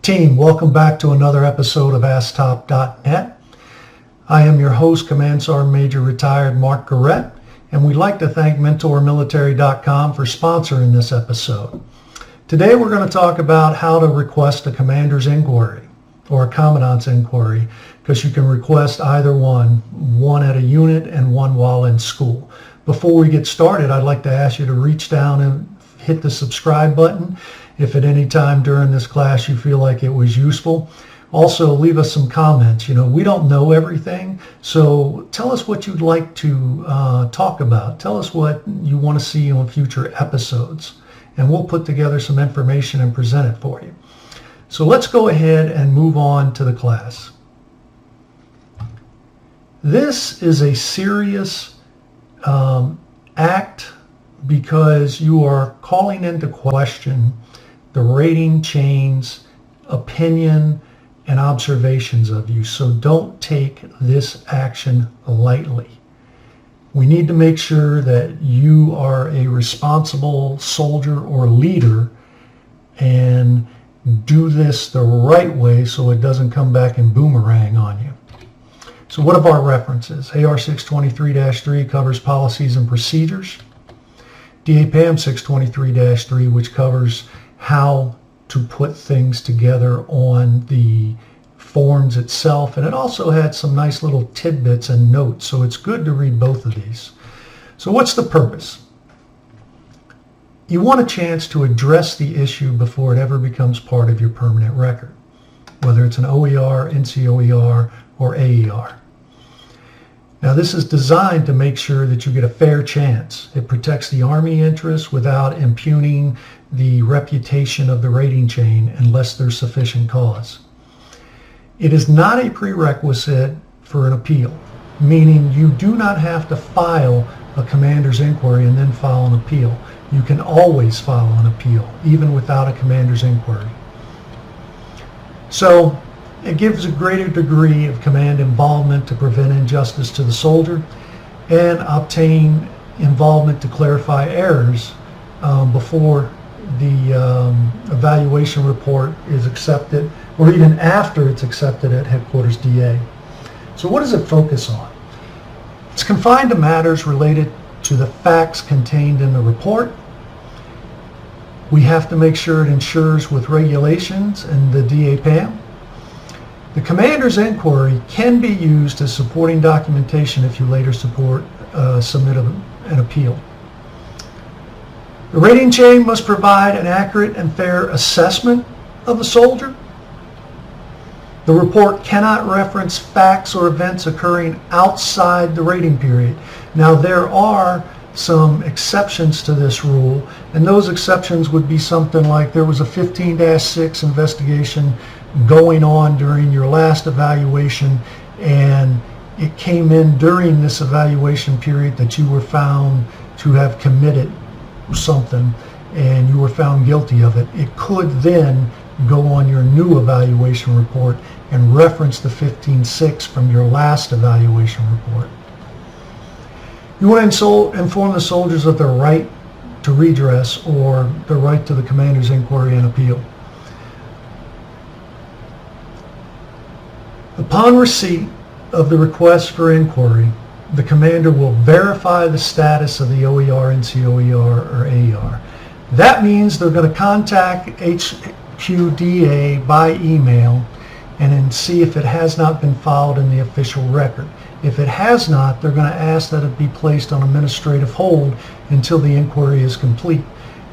Team, welcome back to another episode of AskTop.net. I am your host, Command Sergeant Major Retired Mark Garrett, and we'd like to thank MentorMilitary.com for sponsoring this episode. Today we're going to talk about how to request a commander's inquiry or a commandant's inquiry, because you can request either one at a unit and one while in school. Before we get started, I'd like to ask you to reach down and hit the subscribe button if at any time during this class you feel like it was useful. Also, leave us some comments. We don't know everything, so tell us what you'd like to talk about. Tell us what you want to see on future episodes, and we'll put together some information and present it for you. So let's go ahead and move on to the class. This is a serious act because you are calling into question the rating chain's opinion and observations of you. So don't take this action lightly. We need to make sure that you are a responsible soldier or leader and do this the right way so it doesn't come back and boomerang on you. So what are our references? AR 623-3 covers policies and procedures. DAPAM 623-3, which covers how to put things together on the forms itself, and it also had some nice little tidbits and notes, so it's good to read both of these. So what's the purpose? You want a chance to address the issue before it ever becomes part of your permanent record, whether it's an OER, NCOER, or AER. Now, this is designed to make sure that you get a fair chance. It protects the Army interests without impugning the reputation of the rating chain unless there's sufficient cause. It is not a prerequisite for an appeal, meaning you do not have to file a commander's inquiry and then file an appeal. You can always file an appeal, even without a commander's inquiry. So, it gives a greater degree of command involvement to prevent injustice to the soldier and obtain involvement to clarify errors before the evaluation report is accepted, or even after it's accepted at Headquarters DA. So what does it focus on? It's confined to matters related to the facts contained in the report. We have to make sure it ensures with regulations and the DAPAM. The commander's inquiry can be used as supporting documentation if you later submit an appeal. The rating chain must provide an accurate and fair assessment of the soldier. The report cannot reference facts or events occurring outside the rating period. Now, there are some exceptions to this rule, and those exceptions would be something like there was a 15-6 investigation going on during your last evaluation, and it came in during this evaluation period that you were found to have committed something and you were found guilty of it. It could then go on your new evaluation report and reference the 15-6 from your last evaluation report. You want to inform the soldiers of their right to redress or the right to the commander's inquiry and appeal. Upon receipt of the request for inquiry, the commander will verify the status of the OER, NCOER, or AER. That means they're going to contact HQDA by email and then see if it has not been filed in the official record. If it has not, they're going to ask that it be placed on administrative hold until the inquiry is complete.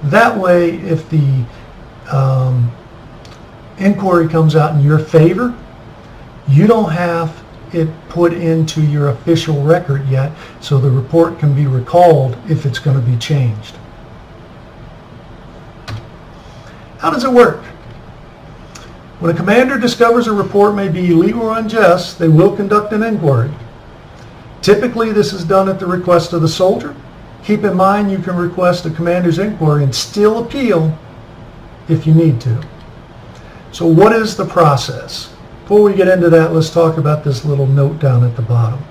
That way, if the inquiry comes out in your favor, you don't have it put into your official record yet, so the report can be recalled if it's going to be changed. How does it work? When a commander discovers a report may be illegal or unjust, they will conduct an inquiry. Typically, this is done at the request of the soldier. Keep in mind you can request a commander's inquiry and still appeal if you need to. So what is the process? Before we get into that, let's talk about this little note down at the bottom.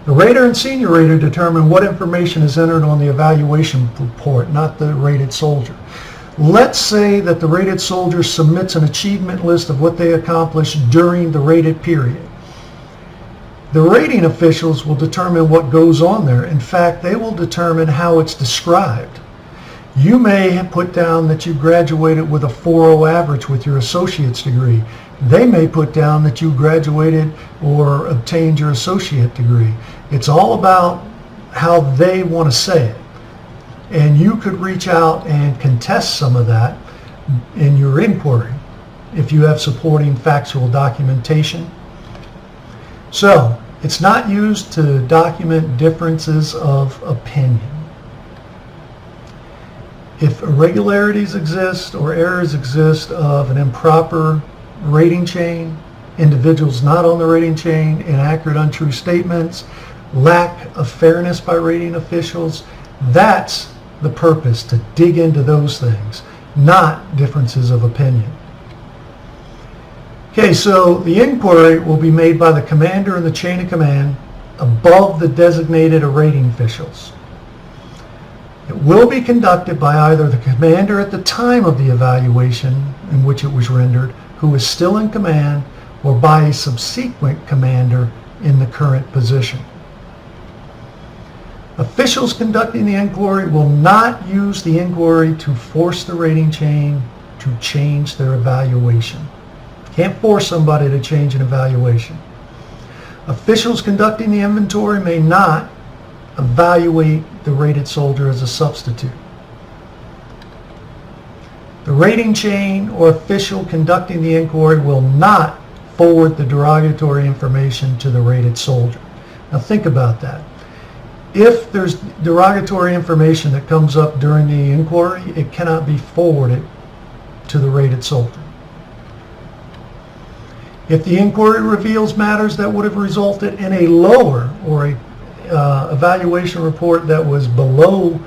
The rater and senior rater determine what information is entered on the evaluation report, not the rated soldier. Let's say that the rated soldier submits an achievement list of what they accomplished during the rated period. The rating officials will determine what goes on there. In fact, they will determine how it's described. You may put down that you graduated with a 4.0 average with your associate's degree. They may put down that you graduated or obtained your associate degree. It's all about how they want to say it. And you could reach out and contest some of that in your inquiry if you have supporting factual documentation. So, it's not used to document differences of opinion. If irregularities exist or errors exist of an improper rating chain, individuals not on the rating chain, inaccurate, untrue statements, lack of fairness by rating officials, that's the purpose, to dig into those things, not differences of opinion. Okay, so the inquiry will be made by the commander in the chain of command above the designated rating officials. It will be conducted by either the commander at the time of the evaluation in which it was rendered, who is still in command, or by a subsequent commander in the current position. Officials conducting the inquiry will not use the inquiry to force the rating chain to change their evaluation. Can't force somebody to change an evaluation. Officials conducting the inventory may not evaluate the rated soldier as a substitute. The rating chain or official conducting the inquiry will not forward the derogatory information to the rated soldier. Now think about that. If there's derogatory information that comes up during the inquiry, it cannot be forwarded to the rated soldier. If the inquiry reveals matters that would have resulted in a lower or a evaluation report that was below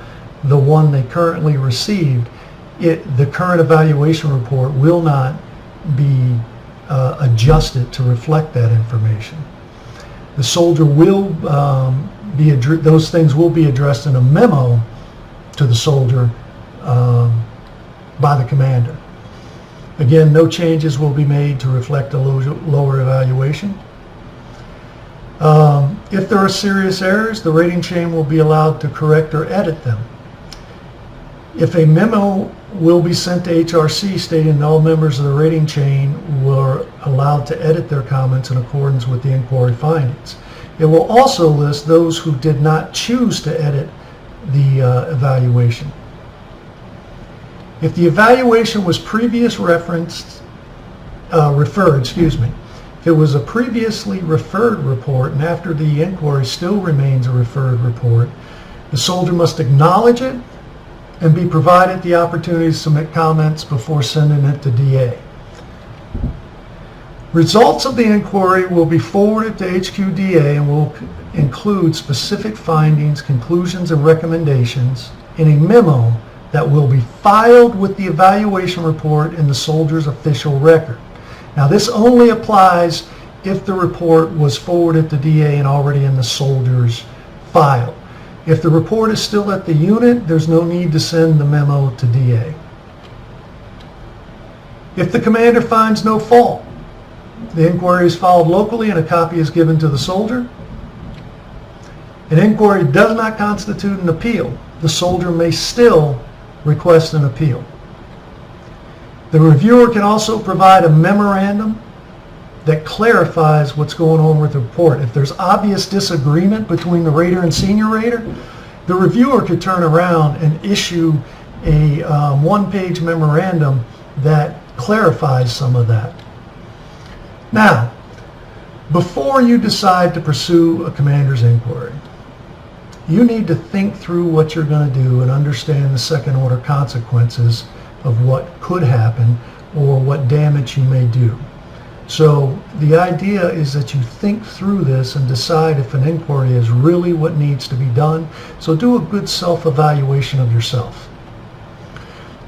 the one they currently received, the current evaluation report will not be adjusted to reflect that information. The soldier will those things will be addressed in a memo to the soldier by the commander. Again, no changes will be made to reflect a lower evaluation. If there are serious errors, the rating chain will be allowed to correct or edit them. If a memo will be sent to HRC stating that all members of the rating chain were allowed to edit their comments in accordance with the inquiry findings. It will also list those who did not choose to edit the evaluation. If the evaluation was if it was a previously referred report and after the inquiry still remains a referred report, the soldier must acknowledge it and be provided the opportunity to submit comments before sending it to DA. Results of the inquiry will be forwarded to HQDA and will include specific findings, conclusions, and recommendations in a memo that will be filed with the evaluation report in the soldier's official record. Now, this only applies if the report was forwarded to DA and already in the soldier's file. If the report is still at the unit, there's no need to send the memo to DA. If the commander finds no fault, the inquiry is filed locally and a copy is given to the soldier. An inquiry does not constitute an appeal. The soldier may still request an appeal. The reviewer can also provide a memorandum that clarifies what's going on with the report. If there's obvious disagreement between the rater and senior rater, the reviewer could turn around and issue a one-page memorandum that clarifies some of that. Now, before you decide to pursue a commander's inquiry, you need to think through what you're going to do and understand the second-order consequences of what could happen or what damage you may do. So the idea is that you think through this and decide if an inquiry is really what needs to be done. So do a good self-evaluation of yourself.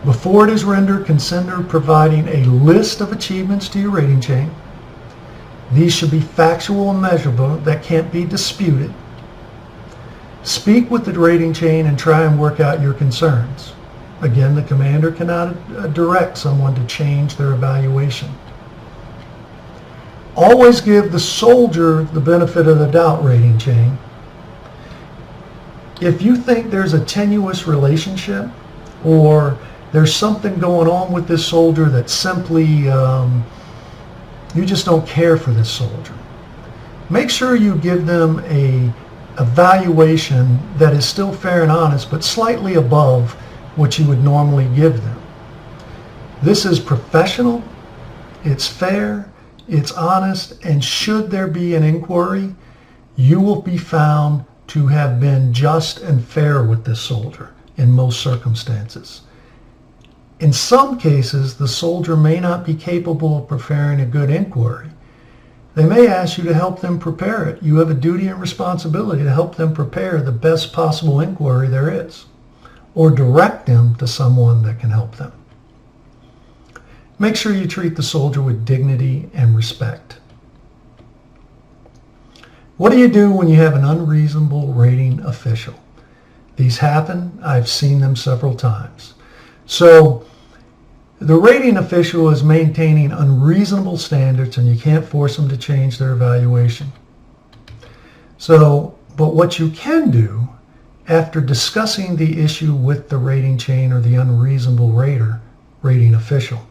Before it is rendered, consider providing a list of achievements to your rating chain. These should be factual and measurable that can't be disputed. Speak with the rating chain and try and work out your concerns. Again, the commander cannot direct someone to change their evaluation. Always give the soldier the benefit of the doubt rating chain. If you think there's a tenuous relationship or there's something going on with this soldier that simply you just don't care for this soldier, make sure you give them a evaluation that is still fair and honest but slightly above what you would normally give them. This is professional, it's fair, it's honest, and should there be an inquiry, you will be found to have been just and fair with this soldier in most circumstances. In some cases, the soldier may not be capable of preparing a good inquiry. They may ask you to help them prepare it. You have a duty and responsibility to help them prepare the best possible inquiry there is, or direct them to someone that can help them. Make sure you treat the soldier with dignity and respect. What do you do when you have an unreasonable rating official? These happen. I've seen them several times. So the rating official is maintaining unreasonable standards and you can't force them to change their evaluation. But what you can do after discussing the issue with the rating chain or the unreasonable rating official,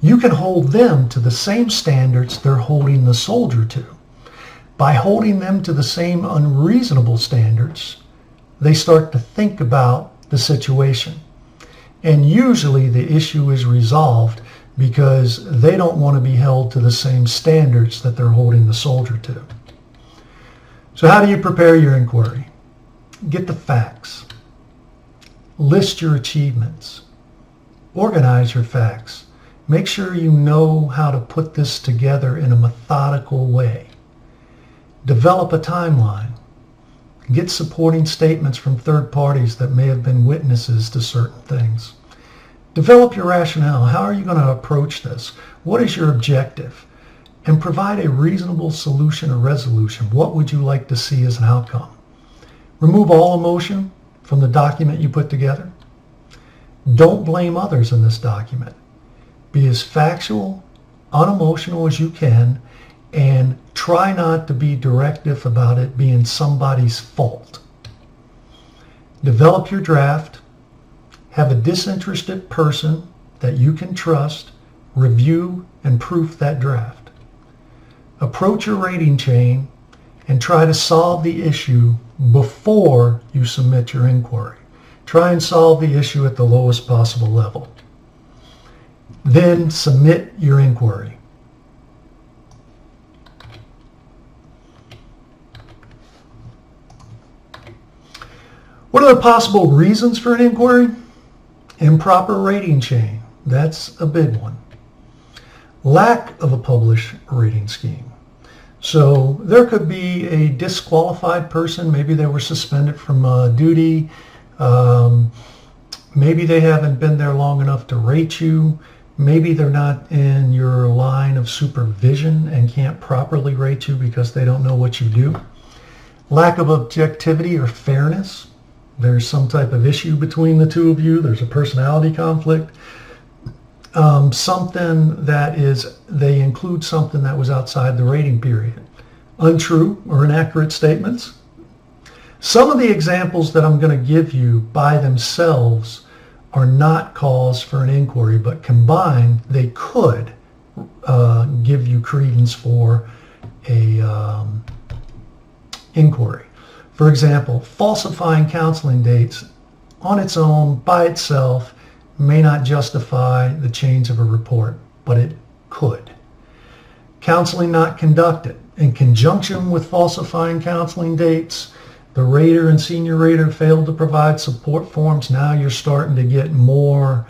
you can hold them to the same standards they're holding the soldier to. By holding them to the same unreasonable standards, they start to think about the situation. And usually the issue is resolved because they don't want to be held to the same standards that they're holding the soldier to. So how do you prepare your inquiry? Get the facts. List your achievements. Organize your facts. Make sure you know how to put this together in a methodical way. Develop a timeline. Get supporting statements from third parties that may have been witnesses to certain things. Develop your rationale. How are you going to approach this? What is your objective? And provide a reasonable solution or resolution. What would you like to see as an outcome? Remove all emotion from the document you put together. Don't blame others in this document. Be as factual, unemotional as you can, and try not to be directive about it being somebody's fault. Develop your draft. Have a disinterested person that you can trust review and proof that draft. Approach your rating chain and try to solve the issue before you submit your inquiry. Try and solve the issue at the lowest possible level. Then submit your inquiry. What are the possible reasons for an inquiry? Improper rating chain. That's a big one. Lack of a published rating scheme. So there could be a disqualified person. Maybe they were suspended from duty. Maybe they haven't been there long enough to rate you. Maybe they're not in your line of supervision and can't properly rate you because they don't know what you do. Lack of objectivity or fairness. There's some type of issue between the two of you. There's a personality conflict. Something that is, they include something that was outside the rating period. Untrue or inaccurate statements. Some of the examples that I'm going to give you by themselves are not cause for an inquiry, but combined they could give you credence for a inquiry. For example, falsifying counseling dates on its own, by itself, may not justify the change of a report, but it could. Counseling not conducted. In conjunction with falsifying counseling dates, the rater and senior rater failed to provide support forms. Now you're starting to get more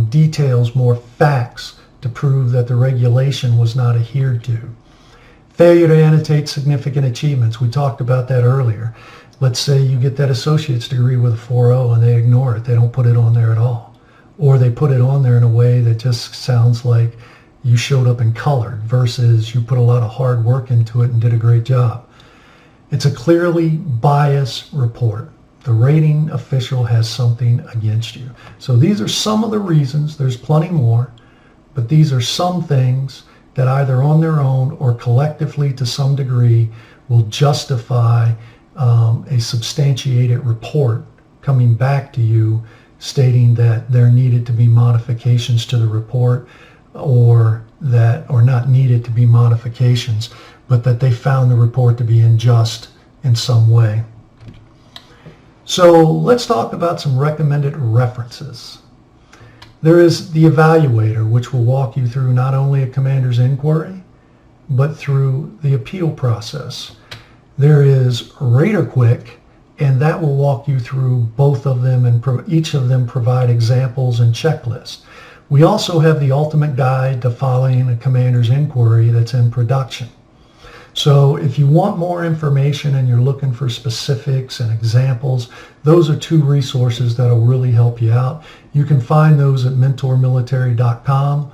details, more facts to prove that the regulation was not adhered to. Failure to annotate significant achievements. We talked about that earlier. Let's say you get that associate's degree with a 4.0 and they ignore it. They don't put it on there at all. Or they put it on there in a way that just sounds like you showed up in color versus you put a lot of hard work into it and did a great job. It's a clearly biased report. the rating official has something against you. So these are some of the reasons. There's plenty more, but these are some things that either on their own or collectively to some degree will justify a substantiated report coming back to you stating that there needed to be modifications to the report, or not needed to be modifications, but that they found the report to be unjust in some way. So let's talk about some recommended references. There is the evaluator, which will walk you through not only a commander's inquiry, but through the appeal process. There is RaterQuick, and that will walk you through both of them, and each of them provide examples and checklists. We also have the ultimate guide to following a commander's inquiry that's in production. So if you want more information and you're looking for specifics and examples, those are two resources that will really help you out. You can find those at mentormilitary.com.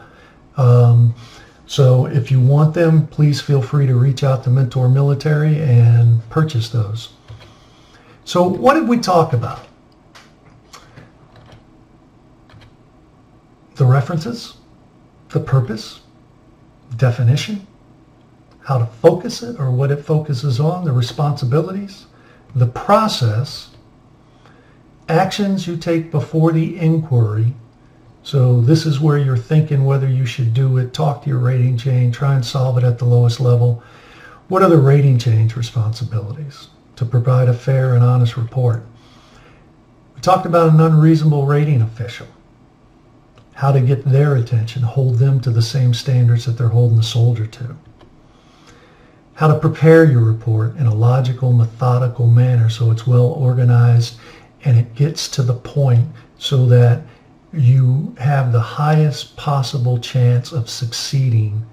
So if you want them, please feel free to reach out to Mentor Military and purchase those. So what did we talk about? The references, the purpose, definition, how to focus it or what it focuses on, the responsibilities, the process, actions you take before the inquiry. So this is where you're thinking whether you should do it, talk to your rating chain, try and solve it at the lowest level. What are the rating chain's responsibilities? To provide a fair and honest report. We talked about an unreasonable rating official. How to get their attention, hold them to the same standards that they're holding the soldier to. How to prepare your report in a logical, methodical manner so it's well organized and it gets to the point so that you have the highest possible chance of succeeding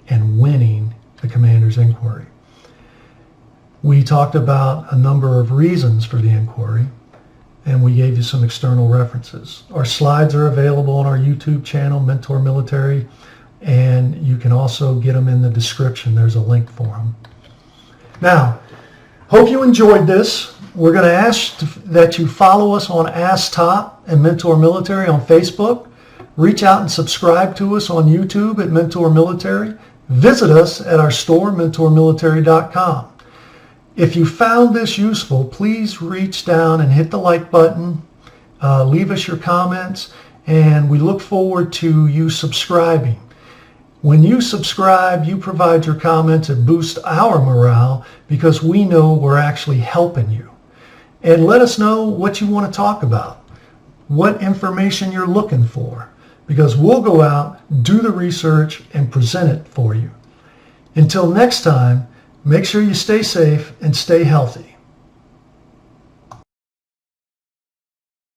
and winning the commander's inquiry. We talked about a number of reasons for the inquiry, and we gave you some external references. Our slides are available on our YouTube channel, Mentor Military, and you can also get them in the description. There's a link for them. Now, hope you enjoyed this. We're going to ask that you follow us on AskTop and Mentor Military on Facebook. Reach out and subscribe to us on YouTube at Mentor Military. Visit us at our store, mentormilitary.com. If you found this useful, please reach down and hit the like button. Leave us your comments, and we look forward to you subscribing. When you subscribe, you provide your comments and boost our morale because we know we're actually helping you. And let us know what you want to talk about, what information you're looking for, because we'll go out, do the research, and present it for you. Until next time, make sure you stay safe and stay healthy.